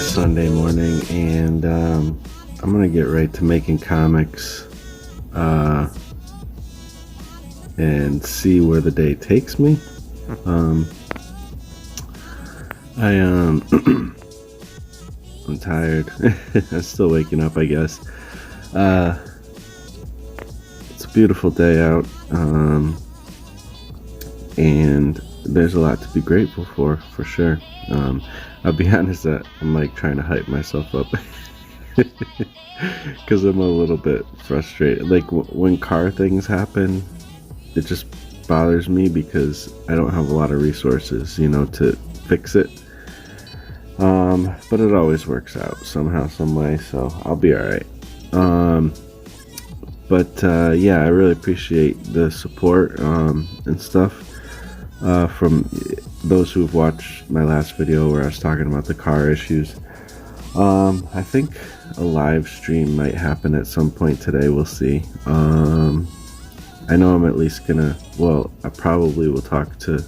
is Sunday morning, and I'm gonna get right to making comics and see where the day takes me. I'm tired. I'm still waking up, I guess. It's a beautiful day out, and there's a lot to be grateful for sure. I'll be honest that I'm like trying to hype myself up because I'm a little bit frustrated. Like when car things happen, it just bothers me because I don't have a lot of resources, to fix it. But it always works out somehow, some way, so I'll be all right. Yeah, I really appreciate the support and stuff from those who've watched my last video where I was talking about the car issues. I think a live stream might happen at some point today. We'll see. I know I'm at least gonna, I probably will talk to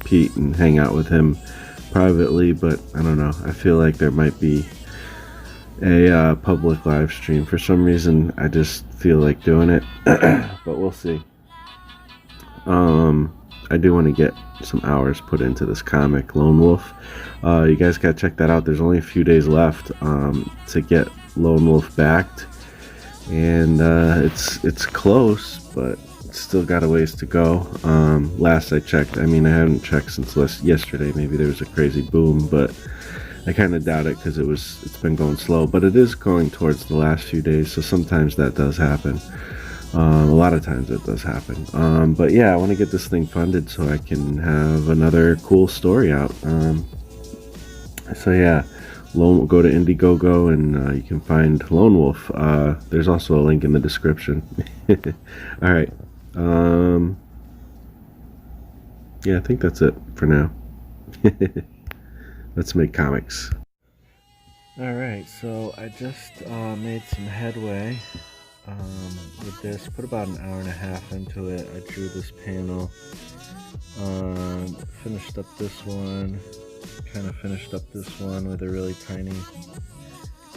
Pete and hang out with him privately, but I don't know. I feel like there might be a public live stream. For some reason, I just feel like doing it, but we'll see. I do want to get some hours put into this comic, Lone Wolf. You guys gotta check that out. There's only a few days left to get Lone Wolf backed, and it's close, but it's still got a ways to go. Last I checked, I haven't checked since yesterday. Maybe there was a crazy boom, but I kind of doubt it because it's been going slow. But it is going towards the last few days, so sometimes that does happen. A lot of times it does happen. But yeah, I want to get this thing funded so I can have another cool story out. So yeah, go to Indiegogo and you can find Lone Wolf. There's also a link in the description. All right. Yeah, I think that's it for now. Let's make comics. All right, so I just made some headway with this. Put about an hour and a half into it. I drew this panel, finished up this one, kind of finished up this one with a really tiny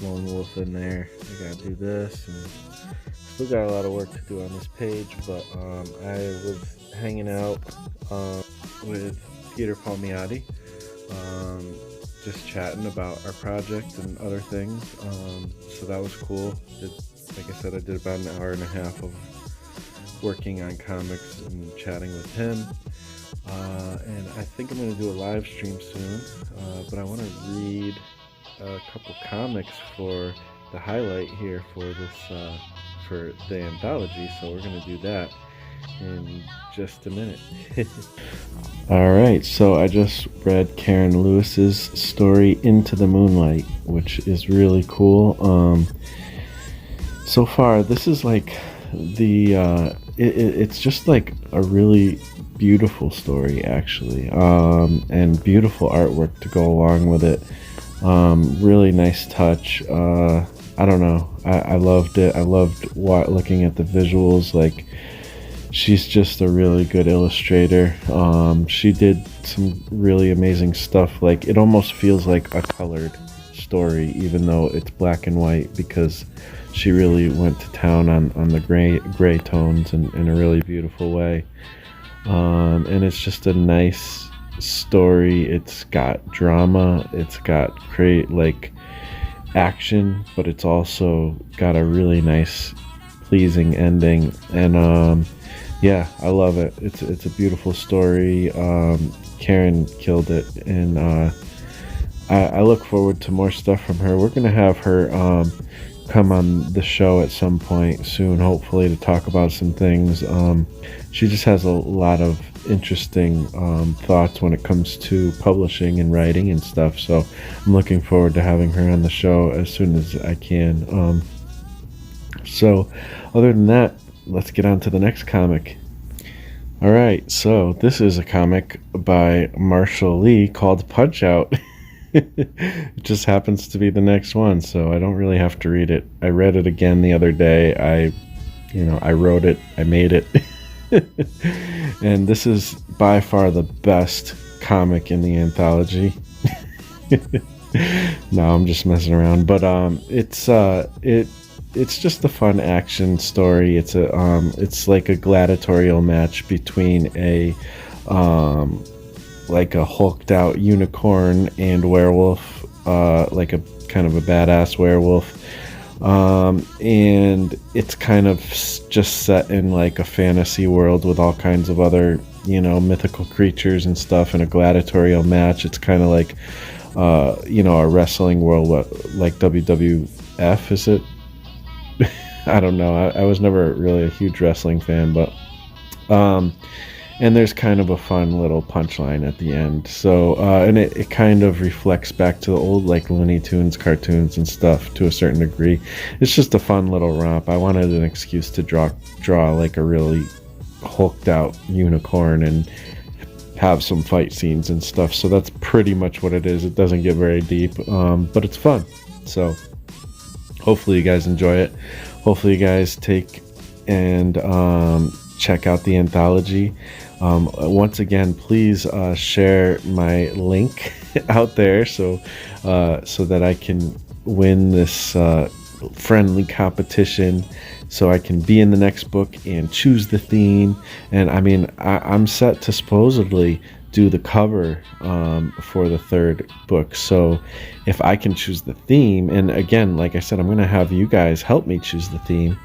Lone Wolf in there. I gotta do this, and still got a lot of work to do on this page, but I was hanging out with Peter Palmiotti, just chatting about our project and other things, so that was cool. Like I said, I did about an hour and a half of working on comics and chatting with him, and I think I'm going to do a live stream soon, but I want to read a couple comics for the highlight here for this for the anthology, so we're going to do that in just a minute. Alright, so I just read Karen Lewis's story Into the Moonlight, which is really cool. So far this is like it's just like a really beautiful story, actually, and beautiful artwork to go along with it. Really nice touch. I don't know, I loved it. I loved looking at the visuals. Like, she's just a really good illustrator. She did some really amazing stuff. Like, it almost feels like a colored story, even though it's black and white, because she really went to town on the gray tones in a really beautiful way. And it's just a nice story. It's got drama, it's got action, but it's also got a really nice, pleasing ending. And yeah, I love it. It's a beautiful story. Karen killed it, and I look forward to more stuff from her. We're gonna have her come on the show at some point soon, hopefully, to talk about some things. She just has a lot of interesting thoughts when it comes to publishing and writing and stuff, so I'm looking forward to having her on the show as soon as I can. So other than that, let's get on to the next comic. Alright, so this is a comic by Marshall Lee called Punch Out. It just happens to be the next one, so I don't really have to read it. I read it again the other day. I wrote it, I made it. And this is by far the best comic in the anthology. No, I'm just messing around. But it's just a fun action story. It's like a gladiatorial match between a like a hulked out unicorn and werewolf, like a kind of a badass werewolf. And it's kind of just set in like a fantasy world with all kinds of other, mythical creatures and stuff in a gladiatorial match. It's kind of like, a wrestling world, like WWF, is it? I don't know. I was never really a huge wrestling fan, but and there's kind of a fun little punchline at the end. So and it kind of reflects back to the old like Looney Tunes cartoons and stuff to a certain degree. It's just a fun little romp. I wanted an excuse to draw like a really hulked out unicorn and have some fight scenes and stuff. So that's pretty much what it is. It doesn't get very deep, but it's fun. So hopefully you guys enjoy it. Hopefully you guys take and check out the anthology. Once again, please share my link out there so that I can win this friendly competition, so I can be in the next book and choose the theme. And I mean, I'm set to supposedly do the cover for the third book. So if I can choose the theme, and again, like I said, I'm going to have you guys help me choose the theme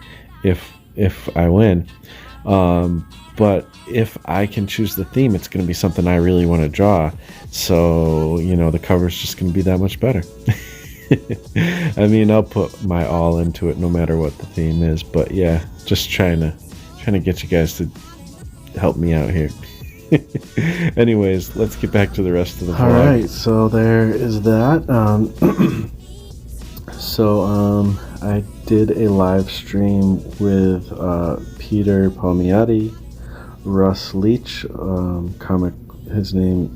if I win. But if I can choose the theme, it's going to be something I really want to draw. So, the cover's just going to be that much better. I mean, I'll put my all into it no matter what the theme is. But yeah, just trying to get you guys to help me out here. Anyways, let's get back to the rest of the vlog. All right, so there is that. I did a live stream with Peter Palmiotti, Russ Leach,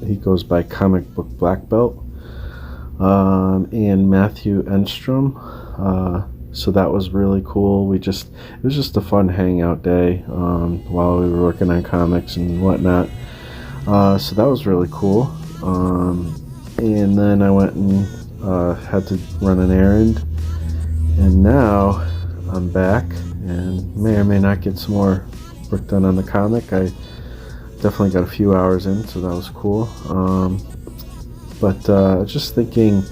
he goes by Comic Book Black Belt, and Matthew Enstrom. So that was really cool. It was just a fun hangout day while we were working on comics and whatnot. So that was really cool. And then I went and had to run an errand, and now I'm back and may or may not get some more work done on the comic. I definitely got a few hours in, so that was cool. But just thinking,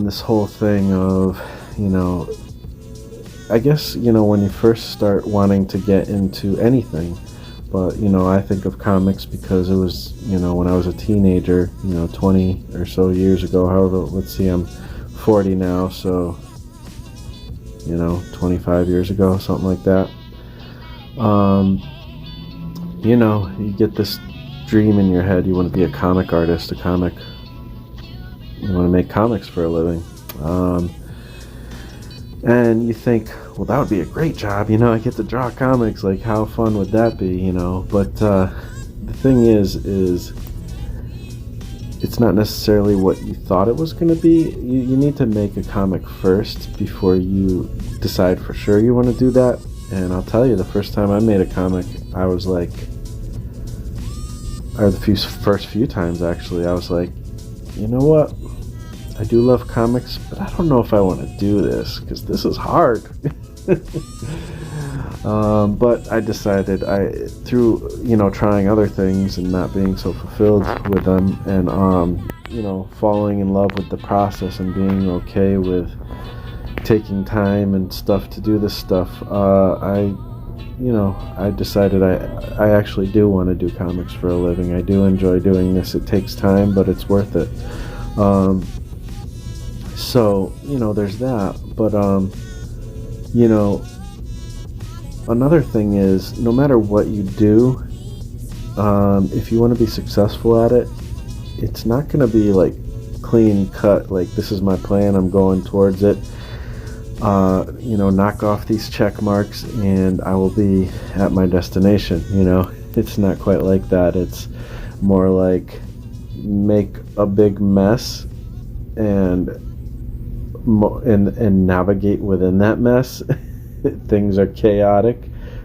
this whole thing of, I guess, when you first start wanting to get into anything, but, I think of comics because it was, when I was a teenager, 20 or so years ago. However, let's see, I'm 40 now, so, 25 years ago, something like that. You get this dream in your head. You want to be a comic artist, you want to make comics for a living. And you think, well, that would be a great job, I get to draw comics, like how fun would that be, but the thing is it's not necessarily what you thought it was going to be. You need to make a comic first before you decide for sure you want to do that. And I'll tell you, the first time I made a comic, I was like, or the first few times actually, I was like, you know what? I do love comics, but I don't know if I want to do this because this is hard. But I decided, through trying other things and not being so fulfilled with them, and falling in love with the process and being okay with taking time and stuff to do this stuff, I decided I actually do want to do comics for a living. I do enjoy doing this. It takes time, but it's worth it. So, there's that. But, another thing is, no matter what you do, if you want to be successful at it, it's not going to be like clean cut, like this is my plan, I'm going towards it. Knock off these check marks and I will be at my destination. It's not quite like that. It's more like make a big mess and navigate within that mess. Things are chaotic,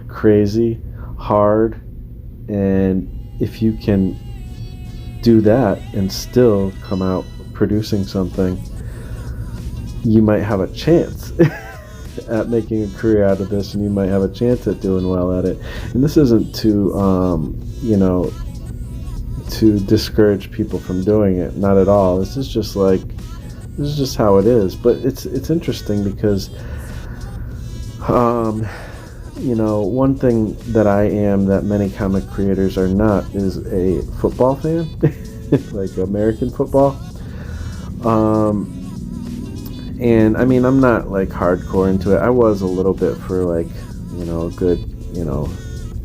crazy, hard, and if you can do that and still come out producing something, you might have a chance at making a career out of this, and you might have a chance at doing well at it. And this isn't to to discourage people from doing it, not at all. This is just how it is. But it's interesting because one thing that I am that many comic creators are not is a football fan. Like American football. And I mean, I'm not like hardcore into it. I was a little bit for like, a good,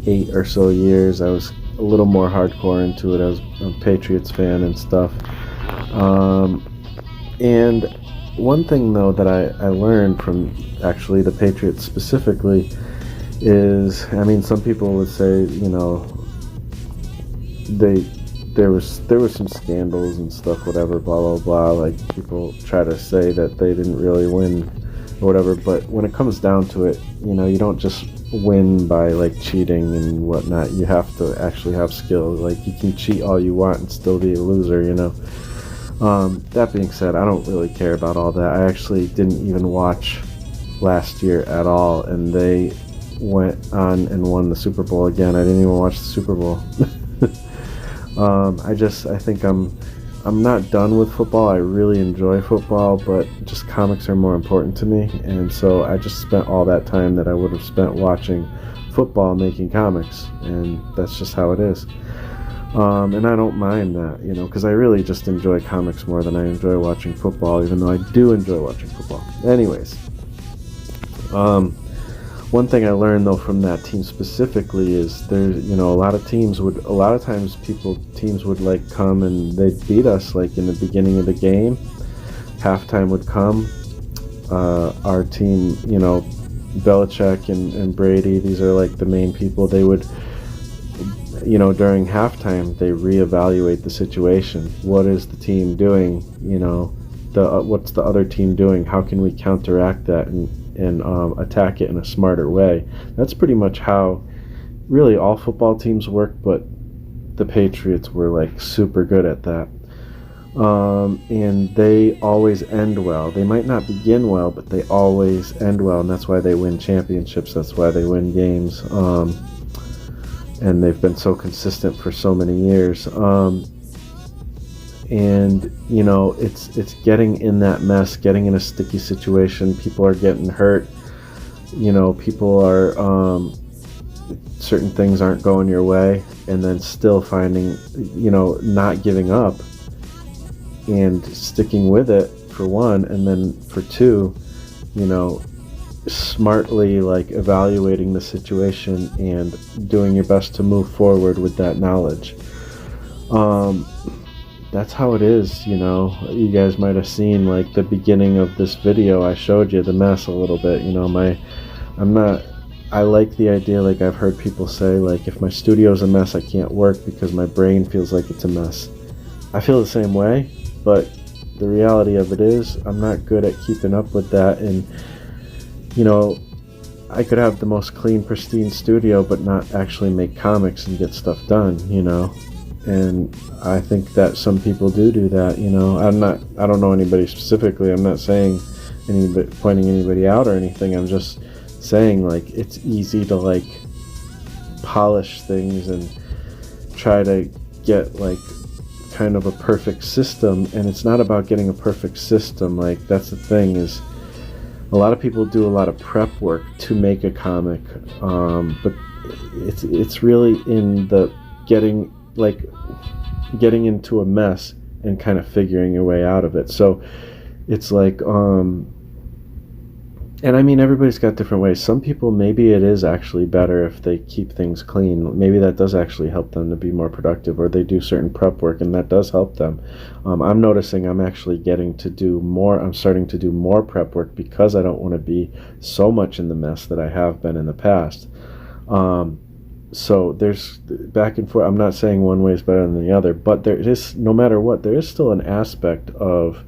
8 or so years. I was a little more hardcore into it. I was a Patriots fan and stuff. And one thing though that I learned from actually the Patriots specifically is, I mean, some people would say, there was some scandals and stuff, whatever, blah blah blah. Like, people try to say that they didn't really win or whatever, but when it comes down to it, you don't just win by like cheating and whatnot. You have to actually have skill. Like, you can cheat all you want and still be a loser. That being said, I don't really care about all that. I actually didn't even watch last year at all, and they went on and won the Super Bowl again. I didn't even watch the Super Bowl. I think I'm not done with football. I really enjoy football, but just comics are more important to me, and so I just spent all that time that I would have spent watching football making comics, and that's just how it is. And I don't mind that, because I really just enjoy comics more than I enjoy watching football, even though I do enjoy watching football. Anyways, one thing I learned though from that team specifically is there's, a lot of times teams would like come and they'd beat us like in the beginning of the game. Halftime would come. Our team, Belichick and Brady, these are like the main people. They would, during halftime, they reevaluate the situation. What is the team doing? What's the other team doing? How can we counteract that and attack it in a smarter way? That's pretty much how really all football teams work, but the Patriots were like super good at that. And they always end well. They might not begin well, but they always end well, and that's why they win championships. That's why they win games. And they've been so consistent for so many years. And it's getting in that mess, getting in a sticky situation. People are getting hurt. People are certain things aren't going your way, and then still finding, not giving up and sticking with it, for one, and then for two, smartly like evaluating the situation and doing your best to move forward with that knowledge. That's how it is. You guys might have seen like the beginning of this video. I showed you the mess a little bit. I like the idea, like I've heard people say, like, if my studio's a mess, I can't work because my brain feels like it's a mess. I feel the same way, but the reality of it is I'm not good at keeping up with that. And I could have the most clean, pristine studio but not actually make comics and get stuff done, and I think that some people do that. I don't know anybody specifically. I'm not saying pointing anybody out or anything. I'm just saying, like, it's easy to like polish things and try to get like kind of a perfect system, and it's not about getting a perfect system. Like, that's the thing, is a lot of people do a lot of prep work to make a comic, but it's really in the getting into a mess and kind of figuring your way out of it. So it's like, and I mean, everybody's got different ways. Some people, maybe it is actually better if they keep things clean. Maybe that does actually help them to be more productive, or they do certain prep work and that does help them. I'm noticing I'm actually getting to do more. I'm starting to do more prep work because I don't want to be so much in the mess that I have been in the past. So there's back and forth. I'm not saying one way is better than the other, but there is, no matter what, there is still an aspect of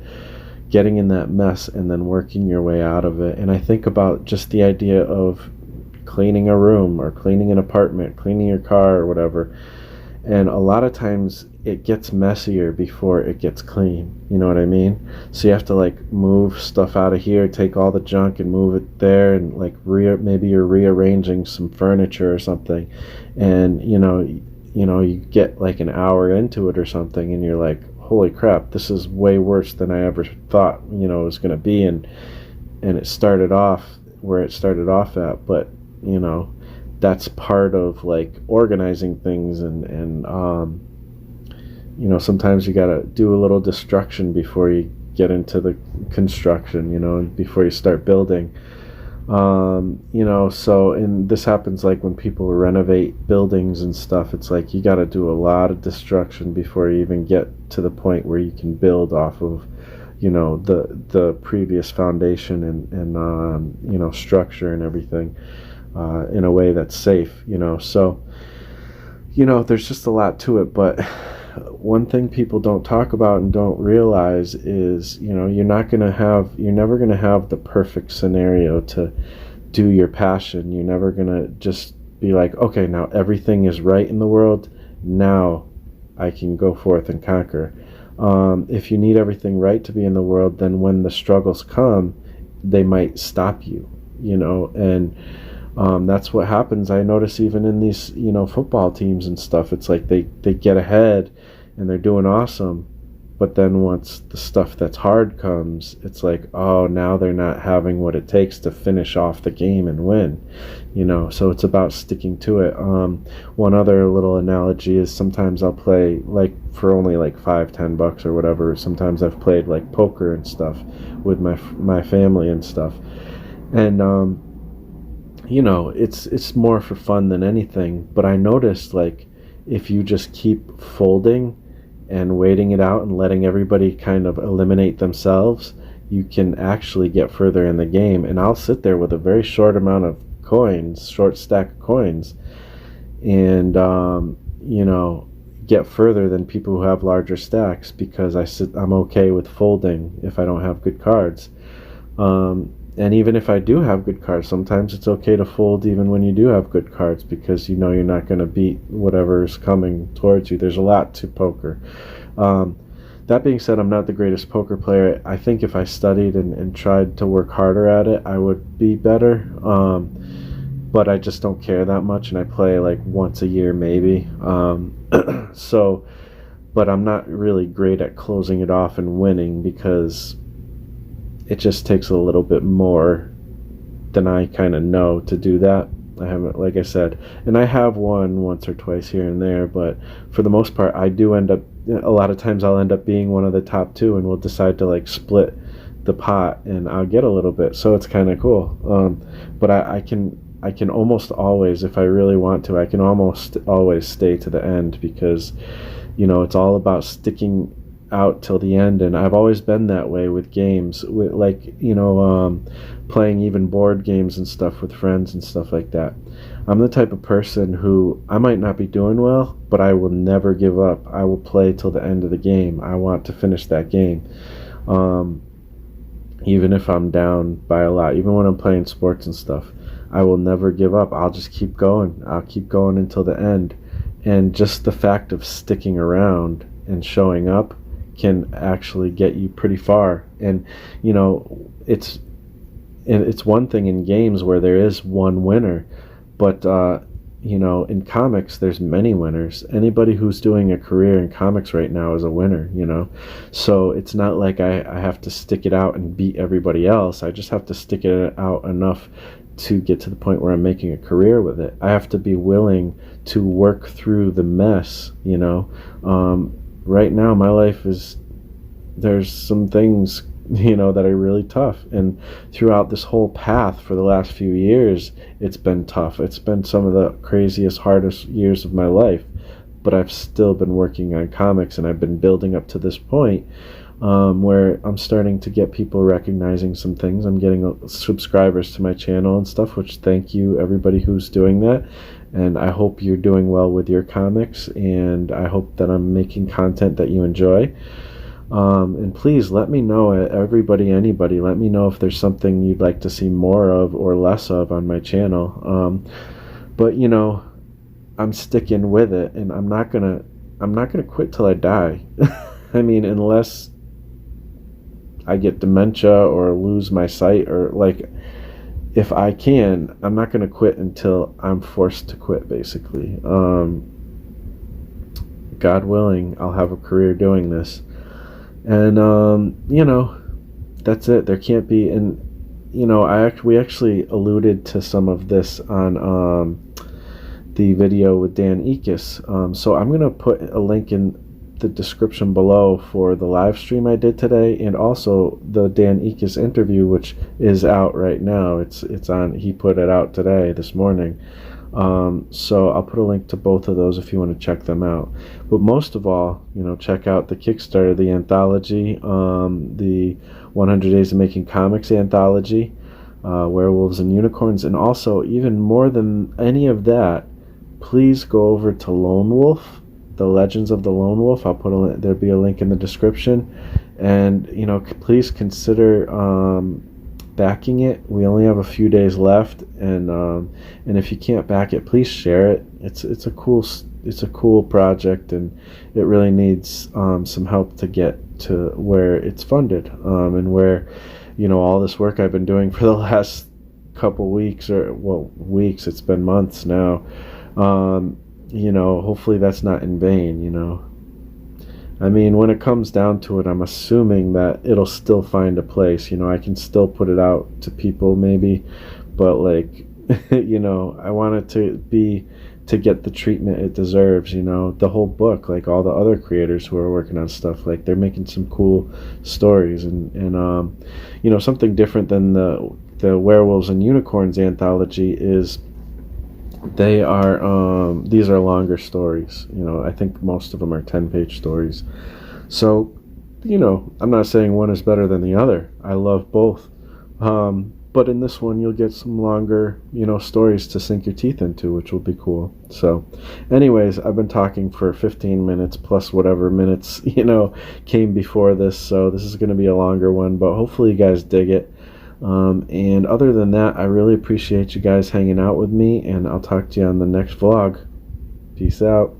getting in that mess and then working your way out of it. And I think about just the idea of cleaning a room or cleaning an apartment, cleaning your car or whatever. And a lot of times it gets messier before it gets clean. You know what I mean? So you have to like move stuff out of here, take all the junk and move it there, and like maybe you're rearranging some furniture or something, and you get like an hour into it or something, and you're like, holy crap, this is way worse than I ever thought it was going to be, and it started off where it started off at. But that's part of like organizing things, and sometimes you gotta do a little destruction before you get into the construction, before you start building. And this happens like when people renovate buildings and stuff. It's like you gotta do a lot of destruction before you even get to the point where you can build off of the previous foundation and structure and everything in a way that's safe. So there's just a lot to it. But one thing people don't talk about and don't realize is you're never going to have the perfect scenario to do your passion. You're never going to just be like, okay, now everything is right in the world, now I can go forth and conquer. If you need everything right to be in the world, then when the struggles come, they might stop you, and that's what happens. I notice even in these, football teams and stuff, it's like they get ahead and they're doing awesome. But then once the stuff that's hard comes, it's like, oh, now they're not having what it takes to finish off the game and win, so it's about sticking to it. One other little analogy is sometimes I'll play like for only like $5-10 or whatever. Sometimes I've played like poker and stuff with my family and stuff. And, it's more for fun than anything. But I noticed, like, if you just keep folding and waiting it out and letting everybody kind of eliminate themselves, you can actually get further in the game. And I'll sit there with a very short amount of coins, short stack of coins, and get further than people who have larger stacks, because I'm okay with folding if I don't have good cards. And even if I do have good cards, sometimes it's okay to fold even when you do have good cards, because you're not going to beat whatever's coming towards you. There's a lot to poker. That being said, I'm not the greatest poker player. I think if I studied and tried to work harder at it, I would be better. But I just don't care that much, and I play like once a year maybe. But I'm not really great at closing it off and winning, because it just takes a little bit more than I kind of know to do that. I haven't, like I said, and I have won once or twice here and there, but for the most part, I do end up, a lot of times I'll end up being one of the top two, and we'll decide to like split the pot, and I'll get a little bit, so it's kind of cool. But I can almost always, if I really want to, I can almost always stay to the end, because it's all about sticking out till the end. And I've always been that way with games, with like playing even board games and stuff with friends and stuff like that. I'm the type of person who, I might not be doing well, but I will never give up. I will play till the end of the game. I want to finish that game, even if I'm down by a lot. Even when I'm playing sports and stuff, I will never give up. I'll just keep going. I'll keep going until the end. And just the fact of sticking around and showing up can actually get you pretty far. And it's one thing in games where there is one winner, but in comics there's many winners. Anybody who's doing a career in comics right now is a winner. So it's not like I have to stick it out and beat everybody else. I just have to stick it out enough to get to the point where I'm making a career with it. I have to be willing to work through the mess. Right now my life there's some things that are really tough, and throughout this whole path for the last few years, it's been tough. It's been some of the craziest, hardest years of my life, but I've still been working on comics, and I've been building up to this point where I'm starting to get people recognizing some things. I'm getting subscribers to my channel and stuff, which, thank you everybody who's doing that. And I hope you're doing well with your comics, and I hope that I'm making content that you enjoy. And please let me know, anybody, let me know if there's something you'd like to see more of or less of on my channel. But I'm sticking with it, and I'm not gonna I'm not going to quit till I die. I mean, unless I get dementia or lose my sight, or like, if I can, I'm not going to quit until I'm forced to quit, basically. God willing, I'll have a career doing this. And, that's it. There can't be, and, we actually alluded to some of this on the video with Dan Ekus. So I'm going to put a link in the description below for the live stream I did today, and also the Dan Ekus interview, which is out right now. It's on. He put it out today, this morning. So I'll put a link to both of those if you want to check them out. But most of all, check out the Kickstarter, the anthology, the 100 Days of Making Comics anthology, Werewolves and Unicorns, and also, even more than any of that, please go over to Lone Wolf, the Legends of the Lone Wolf. I'll put there'll be a link in the description, and please consider backing it. We only have a few days left, and if you can't back it, please share it. It's a cool project, and it really needs some help to get to where it's funded, and where all this work I've been doing for the last couple weeks, weeks, it's been months now. Hopefully that's not in vain. I mean, when it comes down to it, I'm assuming that it'll still find a place. I can still put it out to people maybe, but like, I want it to get the treatment it deserves. The whole book, like all the other creators who are working on stuff, like they're making some cool stories, and something different than the Werewolves and Unicorns anthology is these are longer stories. I think most of them are 10-page stories. So, I'm not saying one is better than the other. I love both. But in this one, you'll get some longer, stories to sink your teeth into, which will be cool. So, anyways, I've been talking for 15 minutes plus whatever minutes, came before this. So this is going to be a longer one, but hopefully you guys dig it. And other than that, I really appreciate you guys hanging out with me, and I'll talk to you on the next vlog. Peace out.